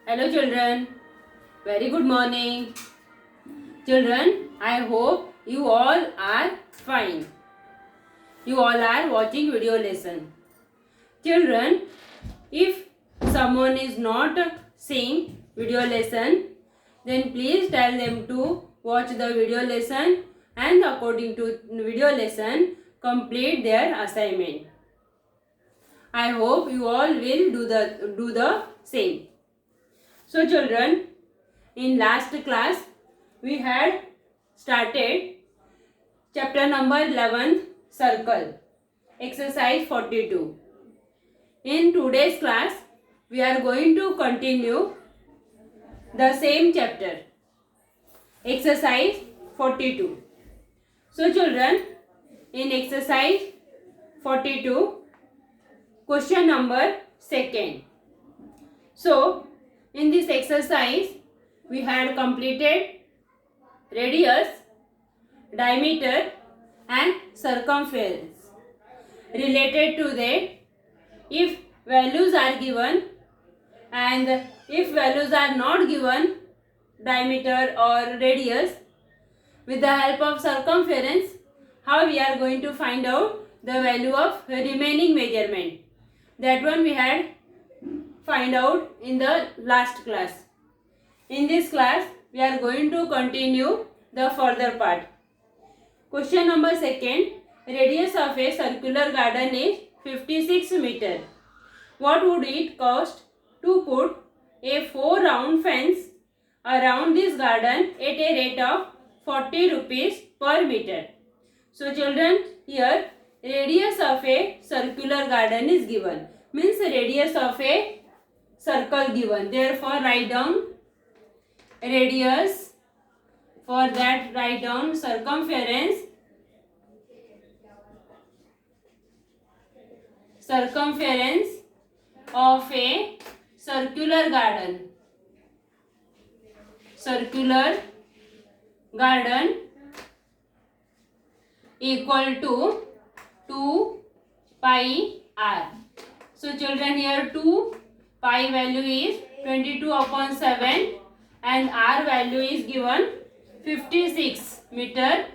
Hello children, very good morning. Children, I hope you all are fine. You all are watching video lesson. Children, if someone is not seeing video lesson, then please tell them to watch the video lesson and according to video lesson complete their assignment. I hope you all will do the same. So children, in last class we had started chapter number 11 circle exercise 42. In today's class we are going to continue the same chapter exercise 42. So children, in exercise 42 question number 2. So in this exercise we had completed radius, diameter and circumference. Related to that, if values are given and if values are not given, diameter or radius, with the help of circumference, how we are going to find out the value of remaining measurement. That one we had find out in the last class. In this class we are going to continue the further part. Question number 2. Radius of a circular garden is 56 meter. What would it cost to put a 4 round fence around this garden at a rate of 40 rupees per meter? So children, here radius of a circular garden is given. Means radius of a circle given. Therefore write down radius. For that write down circumference. Circumference of a circular garden. Circular garden equal to 2 pi r. So children, here 2 pi value is 22 upon 7 and r value is given 56 meter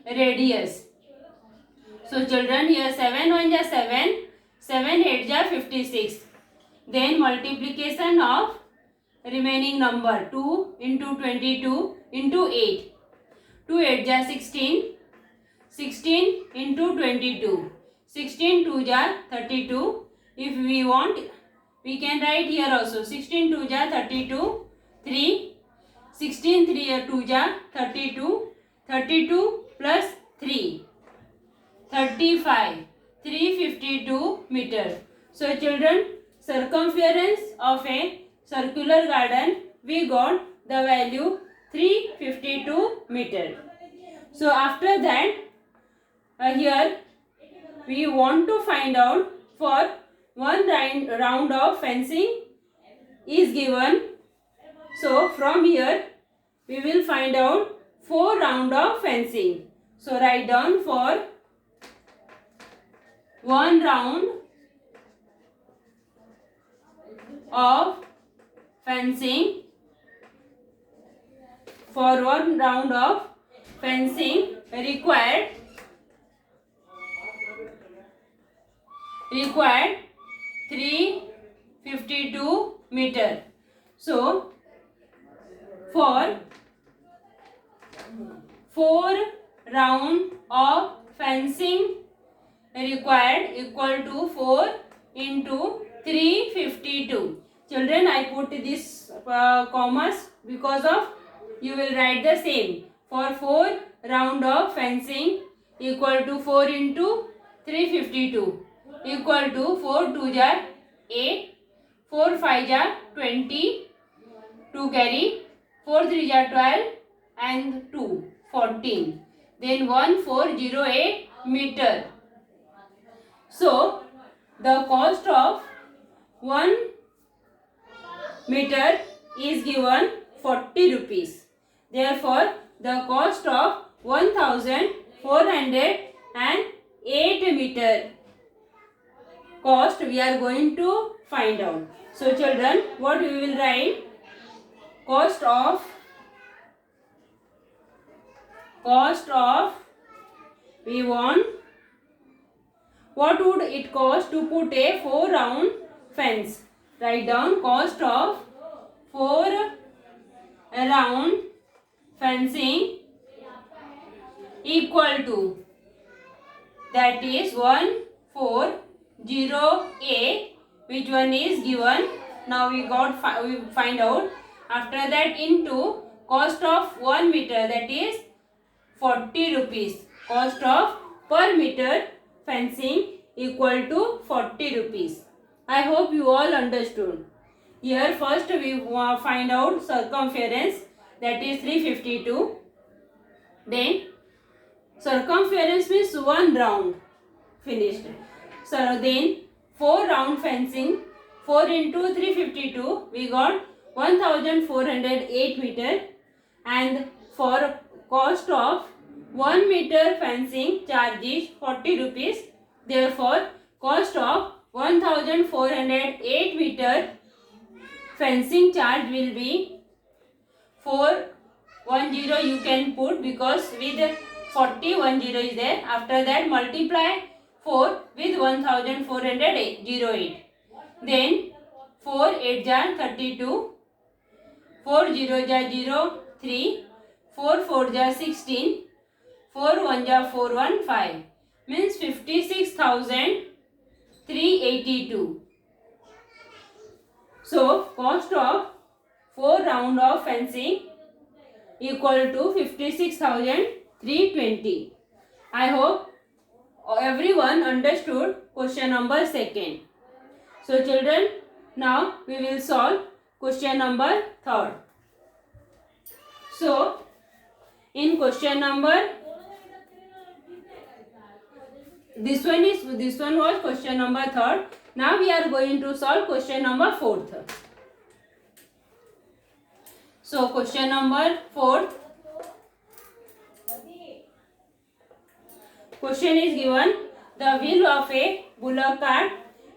radius. So children, here 7 1 is 7, 7 8 is 56. Then multiplication of remaining number 2 into 22 into 8. 2 8 is 16, 16 into 22. 16 2 is 32. If we want, we can write here also 16 2 is 32, 3. 16 3 2 is 32, 32 plus 3, 35, 352 meter. So children, circumference of a circular garden we got the value 352 meter. So after that, here we want to find out for one round of fencing is given. So from here we will find out 4 round of fencing. So write down for 1 round of fencing. For 1 round of fencing required 352 meter. So for 4 round of fencing required equal to 4 into 352. Children, I put this commas because of you will write the same. For 4 round of fencing equal to 4 into 352 equal to 4 2 is 8, 4 5 is 20, 2 carry, 4 3 is 12 and 2 14. Then 1408 meter. So the cost of 1 meter is given 40 rupees. Therefore the cost of 1408 meter cost we are going to find out. So children, what we will write? cost of we want what would it cost to put a 4 round fence. Write down cost of 4 round fencing equal to, that is 140A, which one is given. Now we find out. After that into cost of 1 meter, that is 40 rupees. Cost of per meter fencing equal to 40 rupees. I hope you all understood. Here first we find out circumference, that is 352. Then circumference means 1 round finished. So then 4 round fencing, 4 into 352, we got 1408 meter, and for cost of 1 meter fencing charge is 40 rupees. Therefore cost of 1408 meter fencing charge will be 410, you can put, because with 40 10 is there. After that multiply 4 with 1408. Then 4 8 jar 32, 4 0 jar 0 3, 4 4 jar 16, 4 1 jar 4 1 5, means 56,382. So cost of 4 round of fencing equal to 56,320. I hope everyone understood question number 2. So children, now we will solve question number 3. So in question number, this one was question number 3. Now we are going to solve question number 4. So question number 4. Question is given, the wheel of a bullock cart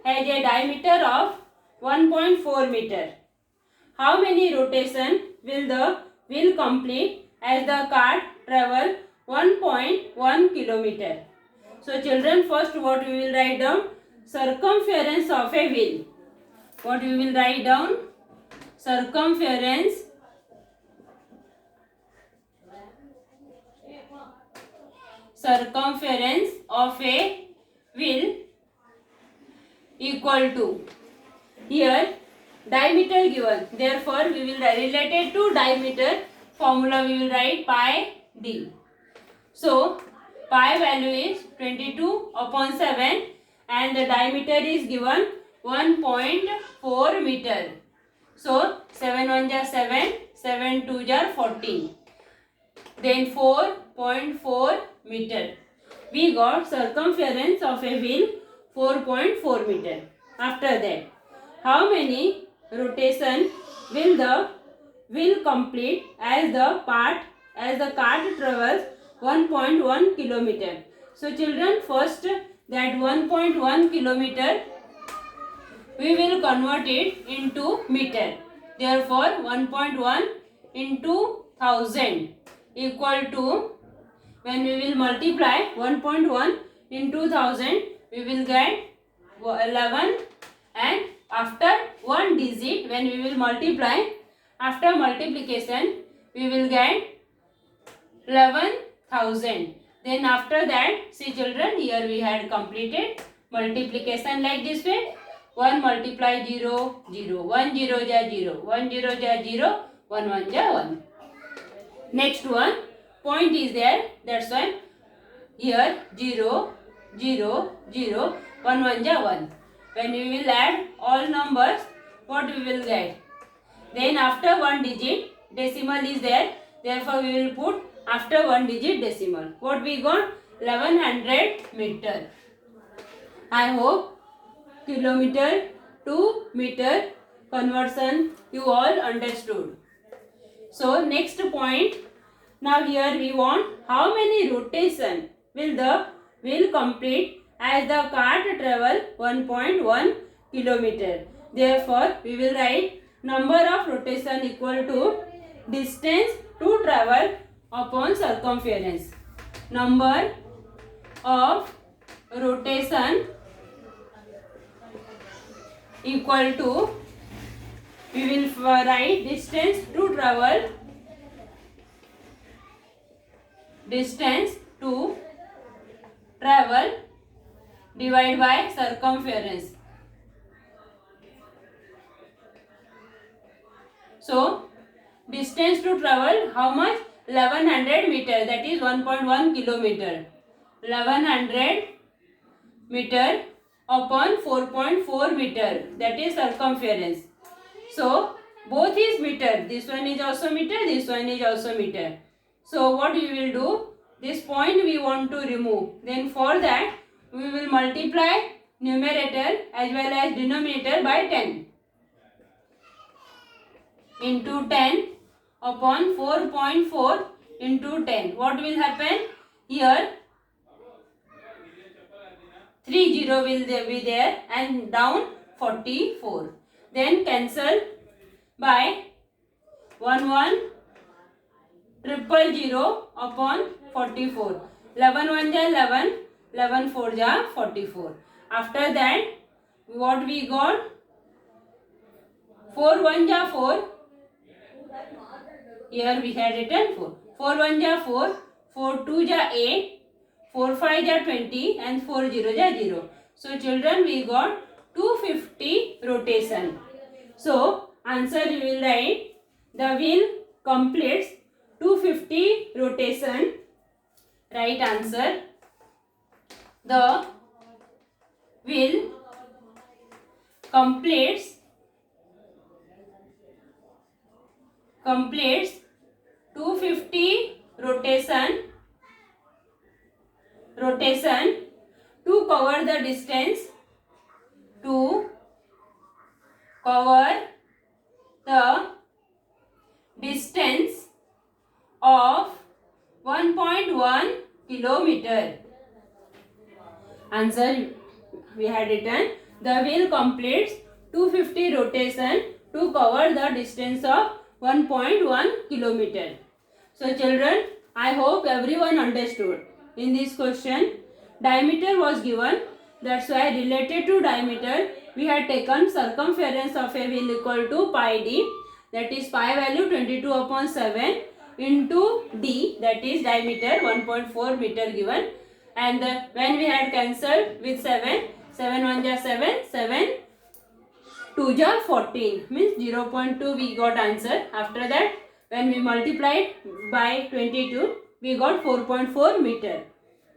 has a diameter of 1.4 meter. How many rotations will the wheel complete as the cart travel 1.1 kilometer? So children, first what we will write down? Circumference of a wheel. What we will write down? Circumference of a wheel equal to, here diameter given, therefore we will related to diameter formula we will write pi d. So pi value is 22/7 and the diameter is given 1.4 meter. So 7 1 jar 7, 7 2 jar 14. Then 4.4 meter. We got circumference of a wheel 4.4 meter. After that, how many rotation will the wheel complete as the cart travels 1.1 kilometer? So children, first that 1.1 kilometer we will convert it into meter. Therefore 1.1 into 1000 equal to, when we will multiply 1.1 into 1000 we will get 11, and after one digit when we will multiply, after multiplication we will get 11,000. Then after that, see children, here we had completed multiplication like this way. 1 multiply 0, 0, 1 0 ja 0, 1 0 ja 0, 1 1 ja 1. Next one, point is there, that's why here 0, 0, 0, 1 1 ja 1. When we will add all numbers, what we will get? Then after one digit, decimal is there, therefore we will put after one digit decimal. What we got? 1100 meter. I hope kilometer to meter conversion you all understood. So next point, now here we want how many rotation will the wheel complete as the cart travel 1.1 kilometer. Therefore we will write number of rotation equal to distance to travel upon circumference. Number of rotation equal to, we will write distance to travel, distance to travel divided by circumference. So distance to travel, how much? 1100 meter, that is 1.1 kilometer. 1100 meter upon 4.4 meter, that is circumference. So both is meter, this one is also meter, this one is also meter. So what we will do, this point we want to remove, then for that we will multiply numerator as well as denominator by 10 into 10 upon 4.4 into 10. What will happen? Here 30 will be there and down 44. Then cancel by 11 000 upon 44. 11 1 ja 11, 11 4 ja 44. After that what we got? 4 1 ja 4. Here we had written 4. 4 1 ja 4, 4 2 ja 8, 4 5 ja 20 and 4 0 ja 0. So children, we got 250 rotation. So answer you will write, the wheel completes 250 rotation. Right answer, the wheel completes 250 rotation to cover the distance, to cover the distance of 1.1 kilometer. Answer we had written, the wheel completes 250 rotation to cover the distance of 1.1 kilometer. So children, I hope everyone understood. In this question, diameter was given. That's why related to diameter, we had taken circumference of a wheel equal to pi d. That is pi value 22 upon 7 into d, that is diameter 1.4 meter given. And when we had cancelled with 7, 7 1 ja 7, 7 2 ja 14, means 0.2 we got answer. After that when we multiplied by 22, we got 4.4 meter.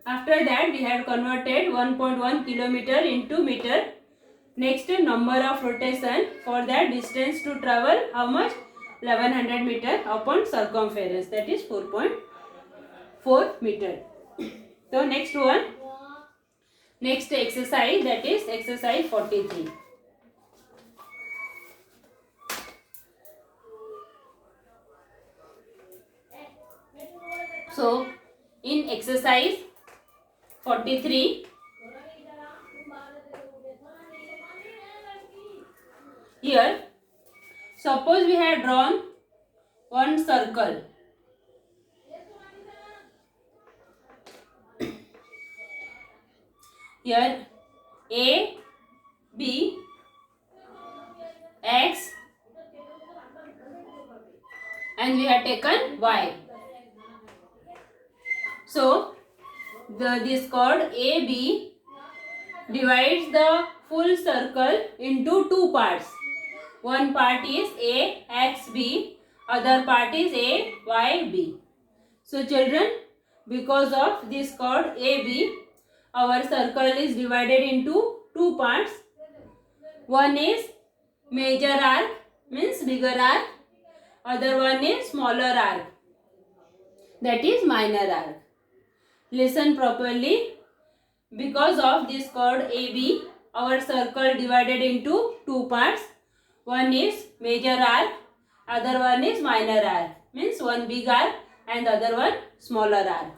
After that we had converted 1.1 kilometer into meter. Next, number of rotation, for that distance to travel, how much? 1100 meter upon circumference, that is 4.4 meter. So next one, next exercise, that is exercise 43. So in exercise 43, here suppose we had drawn one circle. Here A, B, X and we have taken Y. So this chord AB divides the full circle into two parts. One part is A, X, B, other part is A, Y, B. So children, because of this chord AB, our circle is divided into two parts. One is major arc, means bigger arc. Other one is smaller arc, that is minor arc. Listen properly. Because of this chord AB, our circle divided into two parts. One is major arc, other one is minor arc, means one big arc and other one smaller arc.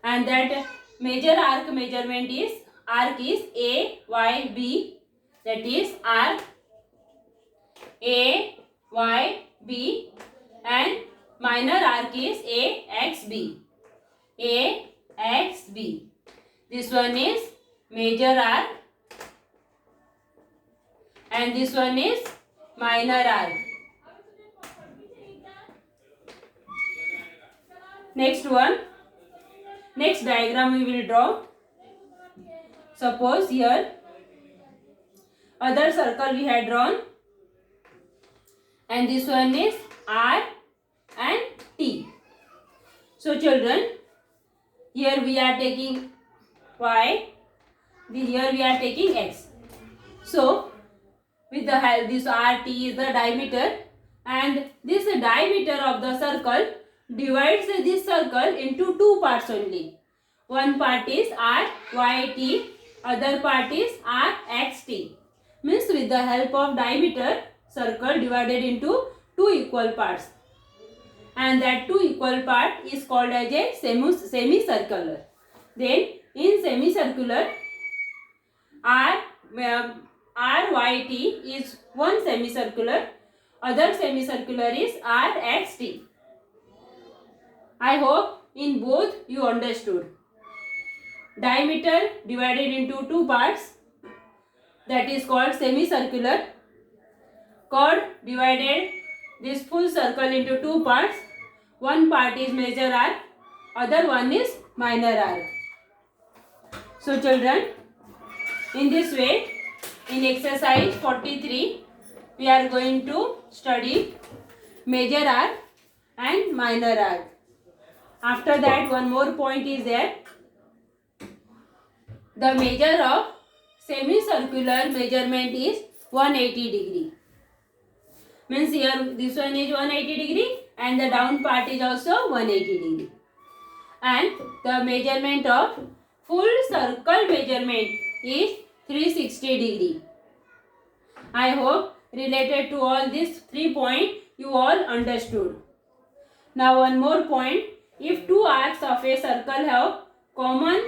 And that major arc measurement is, arc is A, Y, B, that is arc. AYB, and minor arc is AXB. AXB. This one is major arc and this one is minor arc. Next diagram we will draw. Suppose here other circle we had drawn and this one is R and T. So children, here we are taking Y, here we are taking X. So with the help, this RT is the diameter, and this diameter of the circle divides this circle into two parts only. One part is RYT, other part is RXT. Means with the help of diameter, circle divided into two equal parts, and that two equal part is called as a semicircular. Then in semicircular, RYT is one semicircular, other semicircular is RXT. I hope in both you understood. Diameter divided into two parts, that is called semicircular. Chord divided this full circle into two parts. One part is major arc, other one is minor arc. So children, in this way, in exercise 43, we are going to study major arc and minor arc. After that, one more point is there. The measure of semicircular measurement is 180 degree. Means here this one is 180 degree and the down part is also 180 degree. And the measurement of full circle measurement is 360 degree. I hope related to all these 3 points you all understood. Now one more point. If two arcs of a circle have common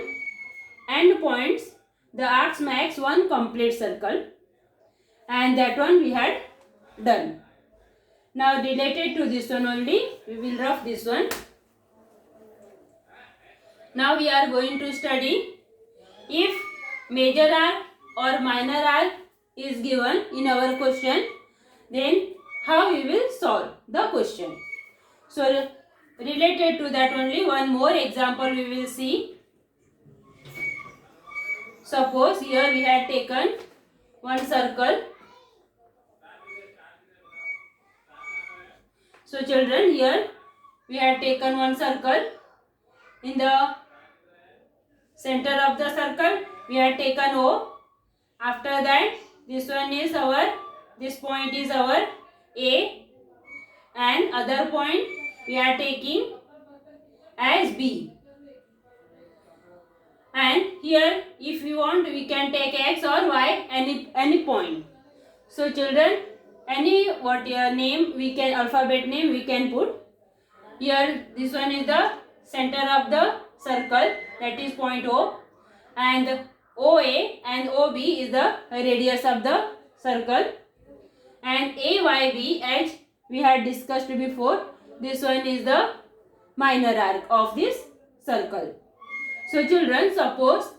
end points, the arcs makes one complete circle, and that one we had done. Now related to this one only, we will rough this one. Now we are going to study if major arc or minor arc is given in our question, then how we will solve the question. So related to that only, one more example we will see. Suppose here we had taken one circle. So children, here we had taken one circle. In the center of the circle we had taken O. After that, this one is this point is our A, and other point we are taking as B. And here if you want, we can take X or Y, any point. So children, any name we can, alphabet name we can put. Here this one is the center of the circle, that is point O, and OA and OB is the radius of the circle, and AYB, as we had discussed before, this one is the minor arc of this circle. So children, suppose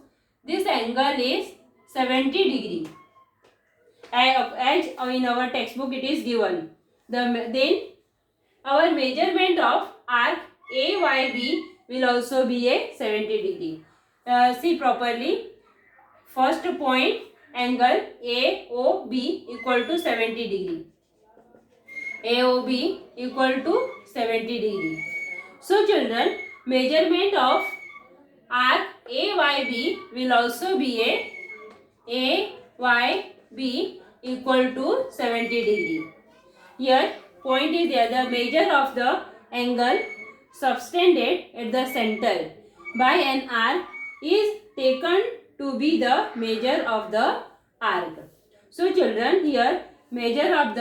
this angle is 70 degree, as in our textbook it is given. Then our measurement of arc AYB will also be a 70 degree. See properly. First point, angle AOB equal to 70 degree. AOB equal to 70 degree. So children, measurement of arc AYB will also be a AYB equal to 70 degree. Here point is there, the measure of the angle subtended at the center by an arc is taken to be the measure of the arc. So children, here measure of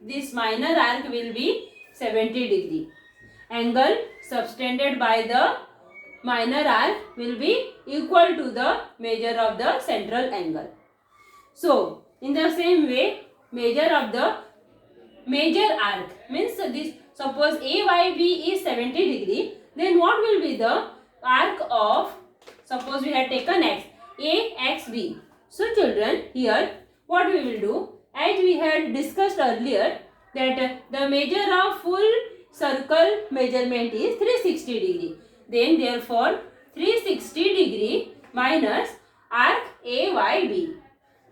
this minor arc will be 70 degree. Angle subtended by the minor arc will be equal to the measure of the central angle. So in the same way, measure of the major arc. Means this, suppose AYB is 70 degree, then what will be the arc of, suppose we had taken X, AXB. So children, here what we will do, as we had discussed earlier, that the measure of full circle measurement is 360 degree. Then therefore 360 degree minus arc AYB.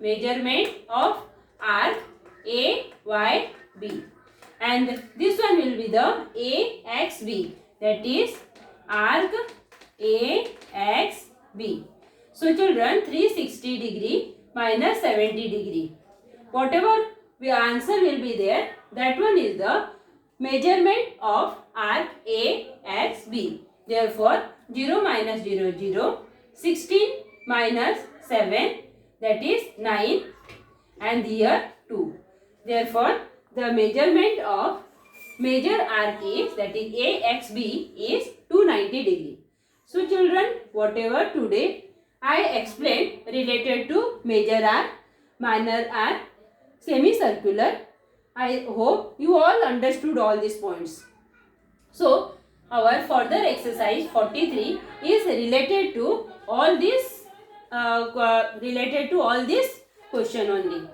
Measurement of arc AYB. And this one will be the AXB. That is arc AXB. So children, 360 degree minus 70 degree. Whatever the answer will be there, that one is the measurement of arc AXB. Therefore, 0 minus 0, 0. 16 minus 7, that is 9. And here 2. Therefore, the measurement of major arc is, that is AXB, is 290 degree. So children, whatever today I explained related to major arc, minor arc, semicircular, I hope you all understood all these points. So our further exercise 43 is related to all this question only.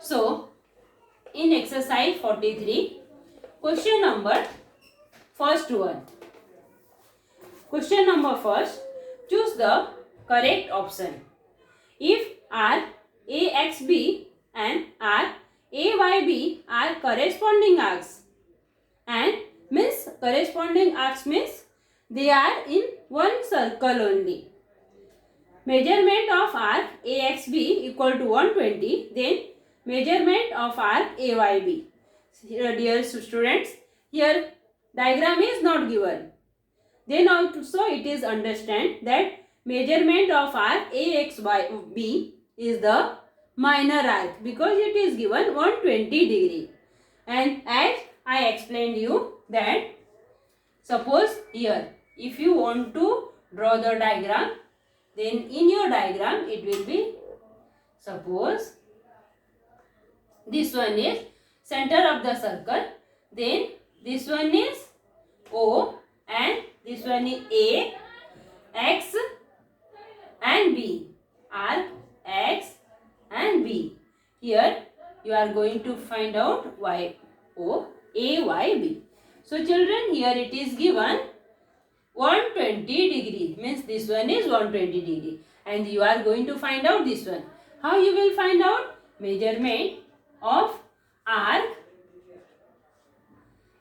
So in exercise 43, question number first one. Question number first, choose the correct option. If R AXB and R AYB are corresponding arcs, and means corresponding arcs means they are in one circle only. Measurement of arc AXB equal to 120, then measurement of arc AYB. Dear students, here diagram is not given. Then also it is understand that measurement of arc AXB is the minor arc because it is given 120 degree. And as I explained you that suppose here if you want to draw the diagram, then in your diagram it will be, suppose this one is center of the circle, then this one is O and this one is A, X and B, arc X and B. Here you are going to find out Y, O, A, Y, B. So children, here it is given 120 degree, means this one is 120 degree, and you are going to find out this one. How you will find out? Measurement of arc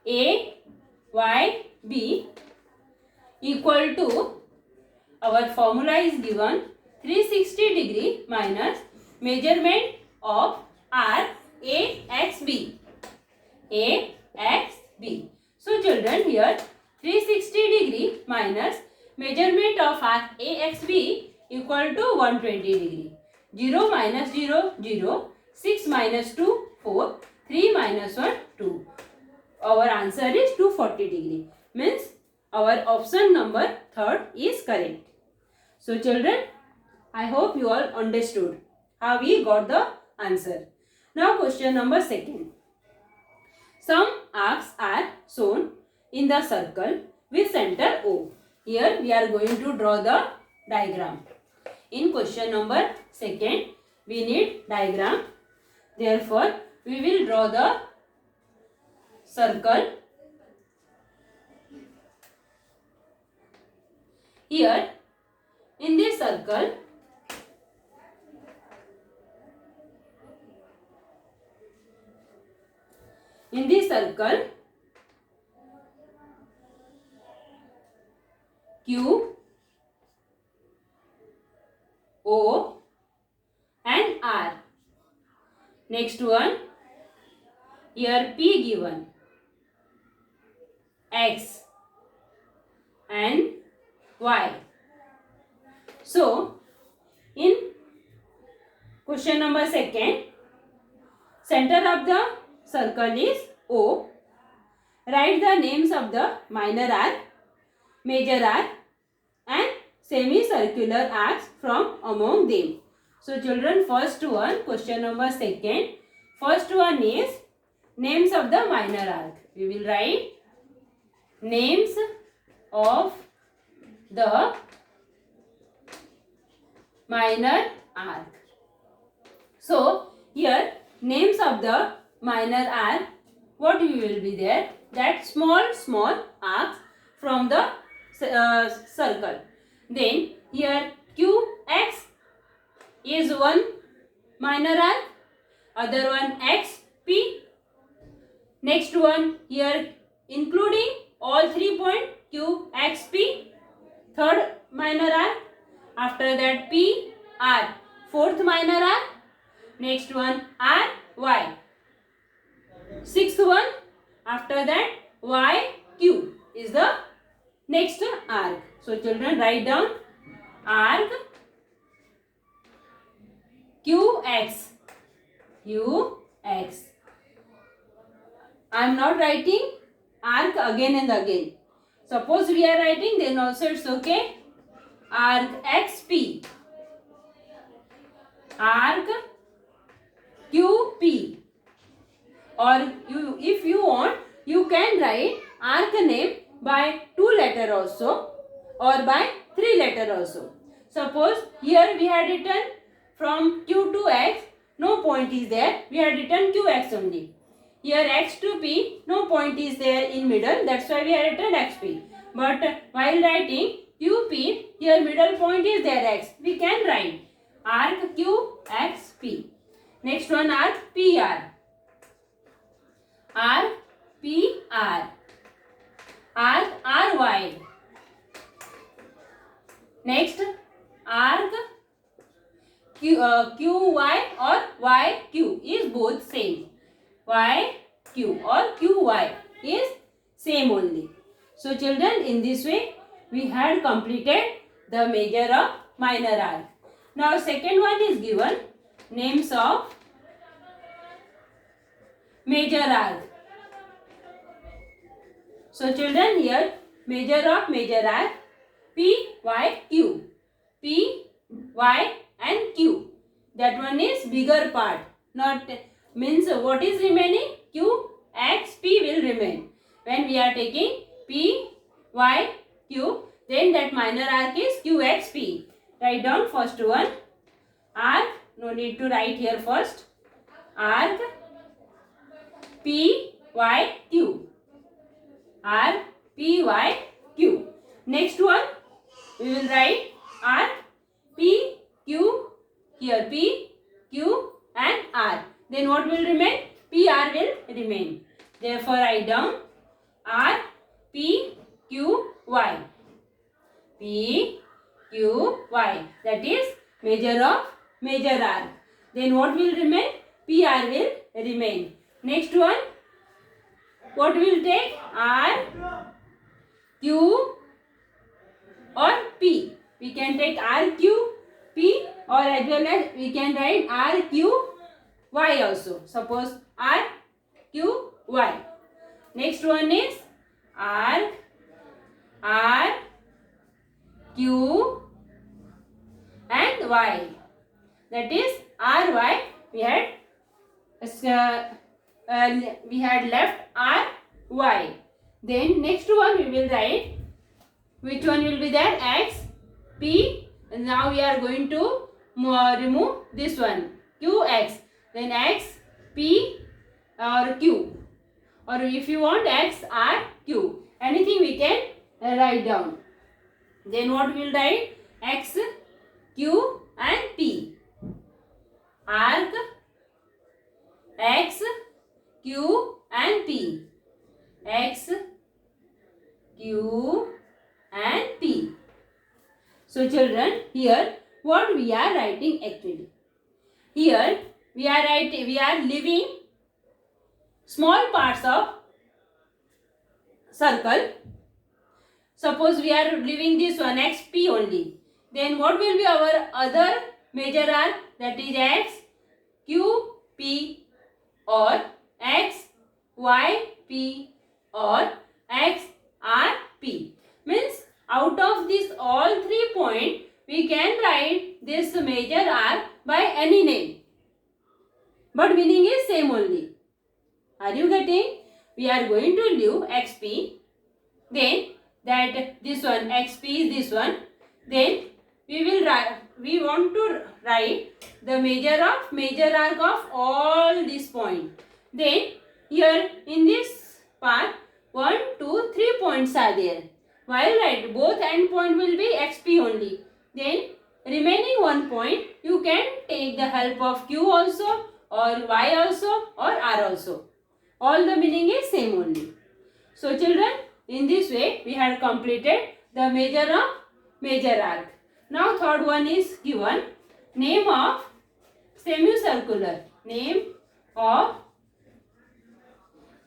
A, Y, B equal to, our formula is given 360 degree minus measurement of arc AXB. AXB. So children, here 360 degree minus measurement of arc AXB equal to 120 degree. 0 minus 0, 0. 6 minus 2, 4. 3 minus 1, 2. Our answer is 240 degree. Means our option number 3rd is correct. So children, I hope you all understood how we got the answer. Now question number 2nd. Some arcs are shown in the circle with center O. Here we are going to draw the diagram. In question number 2nd, we need diagram. Therefore, we will draw the circle. Here, in this circle, Q, O and R. Next one, here P given, X and Y. So, in question number 2nd, center of the circle is O. Write the names of the minor arc, major arc and semicircular arcs from among them. So children, first one, question number 2nd. First one is names of the minor arc. We will write names of the minor arc. So here names of the minor arc, what will be there? That small arcs from the circle. Then here QX is one minor arc, other one XP. Next one here including all 3 points QXP, third minor arc. After that PR, fourth minor arc. Next one RY, sixth one. After that YQ is the next arc. So children, write down arc QX. QX. I am not writing arc again and again. Suppose we are writing, then also it's okay. Arc XP, arc QP, or if you want, you can write arc name by 2 letter also or by 3 letter also. Suppose here we had written from Q to X, no point is there, we had written QX only. Here X to P, no point is there in middle, that's why we had written XP. But while writing QP, here middle point is there X, we can write arc QXP. Next one arc PR. Arc PR. Arc RY. Next arc QY or YQ is both same. YQ or QY is same only. So children, in this way we had completed the major of minor arc. Now second one is given, names of major arc. So children, here major of major arc P, Y, Q. P, Y and Q. That one is bigger part. Not means what is remaining? Q, X, P will remain. When we are taking P, Y, Q, then that minor arc is QXP. Write down first one. Arc, no need to write here first. Arc P, Y, Q. Arc P, Y, Q. Next one, we will write arc P, Q, here P, Q and R. Then what will remain? PR will remain. Therefore, write down R, P, Q, Y. P, Q, Y. That is major of major arc. Then what will remain? PR will remain. Next one, what will take? R, Q or P. We can take R, Q, P, or as well as we can write R, Q, Y also. Suppose R, Q, Y. Next one is R, Q and Y. That is R, Y. We had left R, Y. Then next one we will write. Which one will be there? X, P. And now we are going to remove this one. Q, X. Then X, P or Q. Or if you want X, R, Q. Anything we can write down. Then what we will write? X, Q and P. Arc, X, Q and P. X, Q and P. So children, here what we are writing actually? Here we are leaving small parts of circle. Suppose we are leaving this one XP only. Then what will be our other major arc? That is X, Q, P or X, Y, P or X, R, P. Means out of these all 3 points, we can write this major arc by any name. But meaning is same only. Are you getting? We are going to leave xp. Then that this one xp is this one. Then we want to write the major arc of all this point. Then here in this part 1, 2, 3 points are there. While right both end point will be xp only. Then remaining one point you can take the help of q also or y also or r also. All the meaning is same only. So children, in this way we have completed the major arc. Now third one is given. Name of semicircular. Name of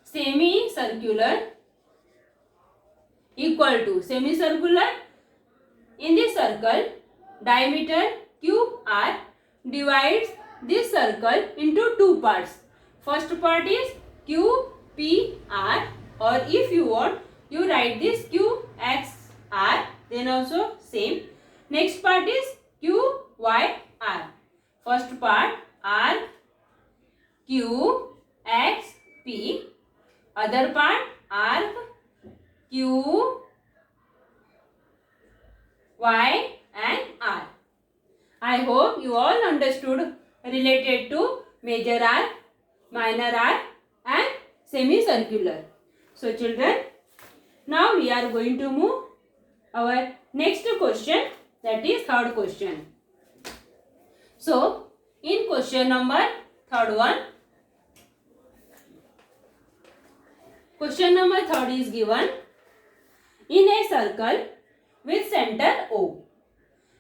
semicircular equal to semicircular. In this circle diameter QR divides this circle into two parts. First part is QPR, or if you want you write this QXR, then also same. Next part is QYR. First part R Q X P, other part arc Q Y and R. I hope you all understood related to major arc, minor arc and semicircular. So children, now we are going to move our next question, that is third question. So in question number third one, question number third is given. In a circle with center O,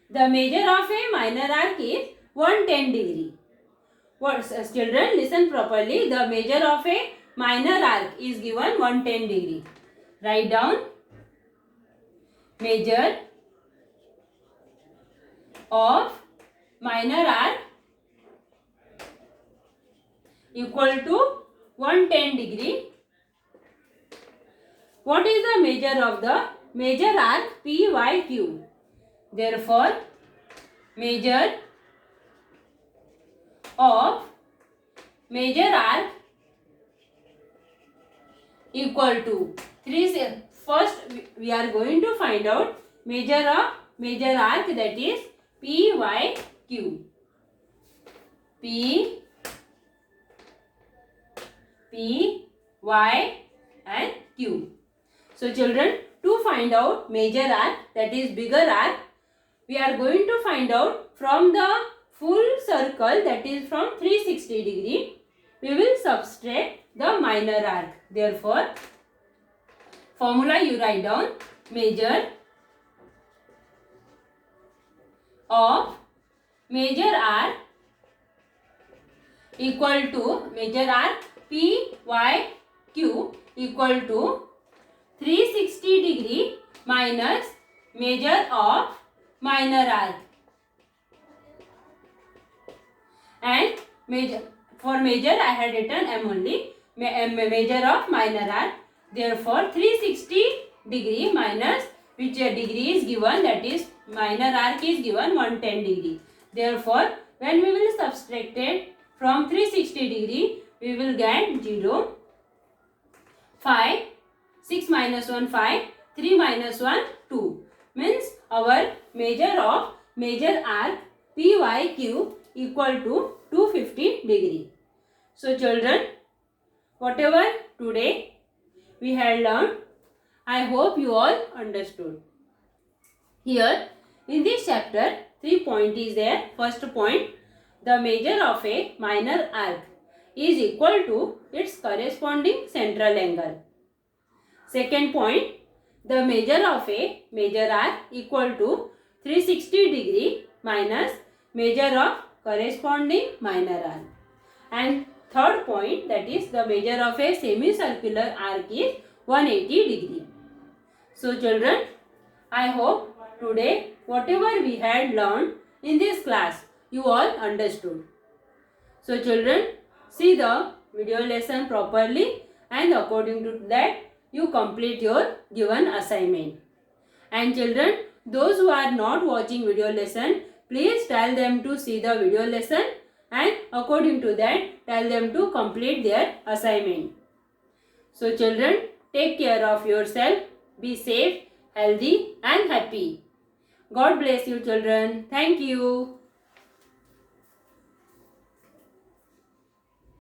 the measure of a minor arc is 110 degree. What children, listen properly. The measure of a minor arc is given 110 degree. Write down measure of minor arc equal to 110 degree. What is the measure of the major arc PYQ? Therefore, measure of major arc equal to first we are going to find out measure of major arc, that is PYQ. P, Y and Q. So children, to find out major arc, that is bigger arc, we are going to find out from the full circle, that is from 360 degree. We will subtract the minor arc. Therefore, formula you write down measure of major arc equal to major arc PYQ equal to 360 degree minus measure of minor arc, and for measure I had written M only, measure of minor arc. Therefore 360 degree minus which degree is given, that is minor arc is given 110 degree. Therefore when we will subtract it from 360 degree, we will get 0, 5, 6 minus 1 5, 3 minus 1 2. Means our measure of major arc PYQ equal to 250 degree. So children, whatever today we had learned, I hope you all understood. Here in this chapter 3 point is there. First point, the measure of a minor arc is equal to its corresponding central angle. Second point, the measure of a major arc equal to 360 degree minus measure of corresponding minor arc. And third point, that is the measure of a semicircular arc is 180 degree. So children, I hope today whatever we had learned in this class, you all understood. So children, see the video lesson properly and according to that you complete your given assignment. And children, those who are not watching video lesson, please tell them to see the video lesson and according to that tell them to complete their assignment. So children, take care of yourself. Be safe, healthy and happy. God bless you children. Thank you.